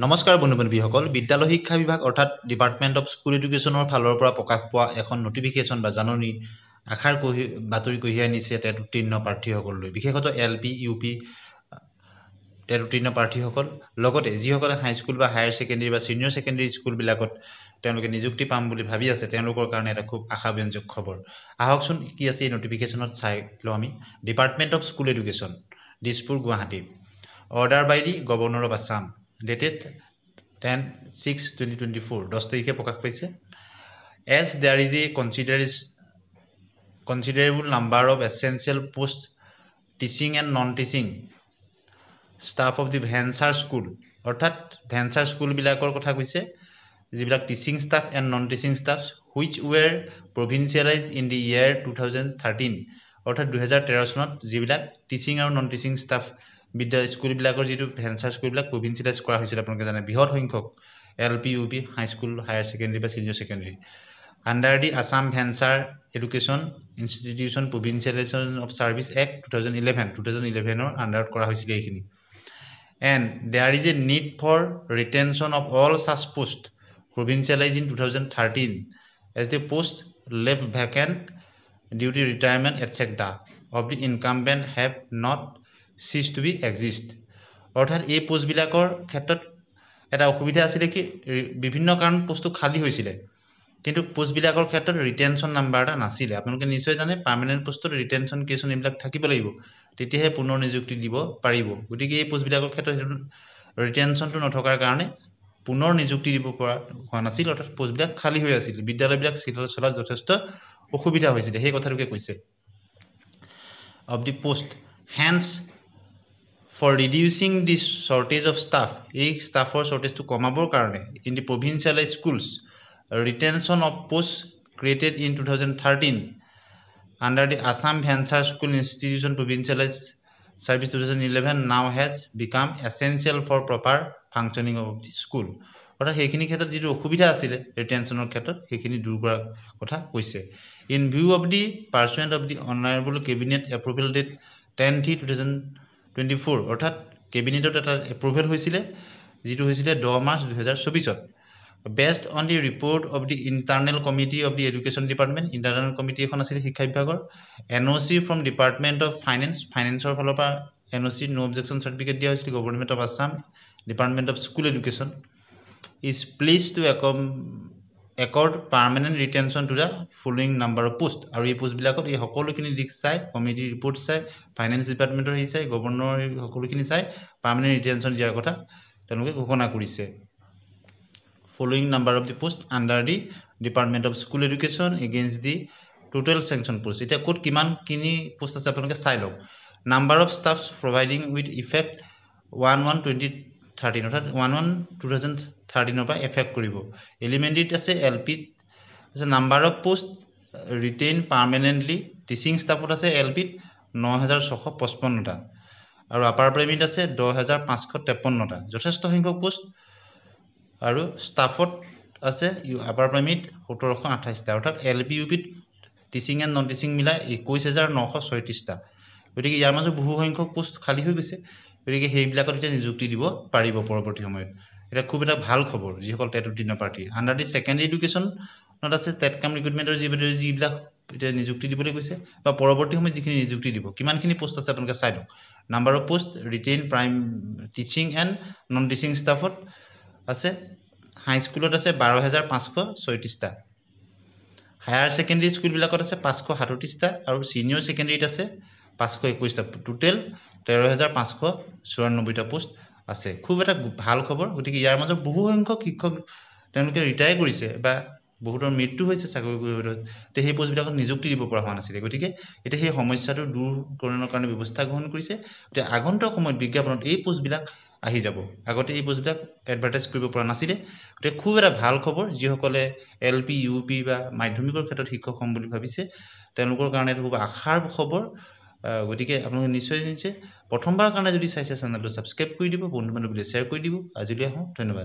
নমস্কাৰ বন্ধু-বান্ধৱীসকল বিদ্যালয় শিক্ষা বিভাগ অৰ্থাৎ ডিপাৰ্টমেণ্ট অফ স্কুল এডুকেশ্যনৰ ফালৰ পৰা প্ৰকাশ পোৱা এখন নটিফিকেশ্যন বা জাননী আশাৰ বাতৰি কঢ়িয়াই আনিছে টেট উত্তীৰ্ণ প্ৰাৰ্থীসকললৈ বিশেষতঃ LP UP টেট উত্তীৰ্ণ প্ৰাৰ্থীসকল লগতে যিসকলে হাইস্কুল বা হায়াৰ ছেকেণ্ডাৰী বা ছিনিয়ৰ ছেকেণ্ডাৰী স্কুলবিলাকত তেওঁলোকে নিযুক্তি পাম বুলি ভাবি আছে তেওঁলোকৰ কাৰণে এটা খুব আশাব্যঞ্জক খবৰ আহকচোন কি আছে এই নটিফিকেশ্যনত চাই লওঁ আমি department of school education Dispur Guwahati order by the governor of Assam dated 10/6/2024 10 তাৰিখে প্ৰকাশ পাইছে as there is a considerable number of essential posts teaching and non-teaching staff of the Vansar school অৰ্থাৎ Vansar school বিলাকৰ কথা কৈছে যিবিলাক teaching staff and non-teaching staffs which were provincialized in the year 2013 অৰ্থাৎ 2013 চনত যিবিলাক teaching আৰু non-teaching staff বিদ্যালয় স্কুলবিলাকৰ যেটো ভেঞ্চাৰ স্কুলবিলাক প্ৰভিন্সিয়েলাইজ কৰা হৈছিল আপোনালোকে জানে বৃহৎ সংখ্যক LP UP high school higher secondary বা senior secondary under the Assam venture education institution provincialisation of service act 2011 ৰ আন্ডাৰত কৰা হৈছিল এইখিনি and there is a need for retention of all such posts provincialized in 2013 as the posts left vacant due to retirement etc of the incumbent have not cease to be exist অৰ্থাৎ এই post বিলাকৰ ক্ষেত্ৰত এটা অসুবিধা আছিল কি বিভিন্ন কাৰণ পোষ্টটো খালি হৈছিল কিন্তু পোষ্ট বিলাকৰ ক্ষেত্ৰত ৰিটেনশন নাম্বাৰটা নাছিল আপোনালোকে নিশ্চয় জানে পাৰ্মানেন্ট পোষ্টত ৰিটেনশন কেছন এইবিলাক থাকিব লাগিব তেতিয়াহে পুনৰ নিযুক্তি দিব পাৰিব গতিকে এই পোষ্ট বিলাকৰ ক্ষেত্ৰত ৰিটেনশনটো নথকাৰ কাৰণে পুনৰ নিযুক্তি দিব পৰা হোৱা নাছিল অৰ্থাৎ পোষ্ট বিলাক খালি হৈ আছিল বিদ্যালয়বিলাক চলাত যথেষ্ট অসুবিধা হৈছিল সেই কথাটোকে কৈছে of the post hence for reducing this shortage of staff a staff or shortage to কমাবৰ কাৰণে in the provincialized schools retention of posts created in 2013 under the Assam Vansar School Institution Provincialized Service 2011 now has become essential for proper functioning of the school অৰ্থাৎ সেইখিনি ক্ষেত্ৰত যেটো অসুবিধা আছিল ৰিটেনশনৰ ক্ষেত্ৰত সেইখিনি দূৰ কৰাৰ কথা কৈছে in view of the pursuant of the honorable cabinet approval date 10/3/2024 অৰ্থাৎ কেবিনেটত এটা এপ্ৰুভেল হৈছিল যেটো হৈছিল 10 March 2024 based on the report of the internal committee of the education department internal committee এখন আছিল শিক্ষা বিভাগৰ NOC from department of financeৰ ফালৰ পৰা NOC no objection certificate দিয়া হৈছিল government of Assam department of school education is pleased to accord permanent retention to the following number of posts আৰু এই পোষ্ট বিলাকত এই সকলোখিনি দিক চাই কমিটি ৰিপৰ্ট চাই ফাইনান্স ডিপাৰ্টমেন্টৰ হি চাই গভৰ্ণৰ সকলোখিনি চাই পাৰ্মানেন্ট ৰিটেনশন দিয়াৰ কথা তেওঁলোকে ঘোষণা কৰিছে following number of the post under the department of school education against the total sanction post এটা কোড কিমান কিনি পোষ্ট আছে আপোনালোকে চাই লওক number of staffs providing with effect 1/1/2013 অৰ্থাৎ 1/1/2013 পৰা এফেক্ট কৰিব এলিমেন্টেড আছে LP আছে number of post retained permanently teaching staffত আছে LP 9655 টা আৰু আপাৰ প্ৰাইমেৰী আছে 10553 টা যথেষ্ট সংখ্যক পোষ্ট আৰু ষ্টাফত আছে আপাৰ প্ৰাইমেৰী 1728 টা অৰ্থাৎ LP UP teaching and non teaching মিলাই 21936 টা গতিকে ইয়াৰ মাজত বহু সংখ্যক পোষ্ট খালি হৈ গৈছে গতিকে সেইবিলাকত এতিয়া নিযুক্তি দিব পাৰিব পৰৱৰ্তী সময়ত এটা খুব এটা ভাল খবৰ যিসকল টেট উত্তীৰ্ণ প্ৰাৰ্থী under the secondary education not আছে টেট কাম ৰিক্ৰুটমেন্টৰ যিবিলাক এটা নিযুক্তি দিবলৈ কৈছে বা পৰৱৰ্তী সময়ত যিখিনি নিযুক্তি দিব কিমানখিনি পোষ্ট আছে আপোনালোকে চাই লওক number of post retain prime teaching and non teaching ষ্টাফত আছে হাই স্কুলত আছে 12536 টা হায়াৰ ছেকেণ্ডাৰী স্কুল বিলাকত আছে 538 টা আৰু সিনিয়ৰ ছেকেণ্ডাৰীত আছে 521 টা টোটাল 13594 টা পোষ্ট আছে খুব এটা ভাল খবৰ গতিকে ইয়াৰ মাজত বহু সংখ্যক শিক্ষক তেওঁলোকে ৰিটায়াৰ কৰিছে বা বহুতৰ মৃত্যু হৈছে চাকৰি কৰিবলৈ তে সেই পোষ্ট বিলাকত নিযুক্তি দিব পৰা হোৱা নাছিল গতিকে এটা সেই সমস্যাটো দূৰ কৰাৰ কাৰণে ব্যৱস্থা গ্ৰহণ কৰিছে তে আগন্তুক সময়ত বিজ্ঞাপনত এই পোষ্ট বিলাক আহি যাব আগতে এই পোষ্ট বিলাক এডভাৰটাইজ কৰিব পৰা নাছিল তে খুব এটা ভাল খবৰ যিসকলে LP UP বা মাধ্যমিকৰ ক্ষেত্ৰত শিক্ষক হ'ম বুলি ভাবিছে তেওঁলোকৰ কাৰণে খুব আশাৰ খবৰ গতিকে আপোনালোকে নিশ্চয় প্ৰথমবাৰ কাৰণে যদি চাইছে চেনেলটো সাবস্ক্ৰাইব কৰি দিব বন্ধু বান্ধৱীলৈ শ্বেয়াৰ কৰি দিব আজিলৈ আহো ধন্যবাদ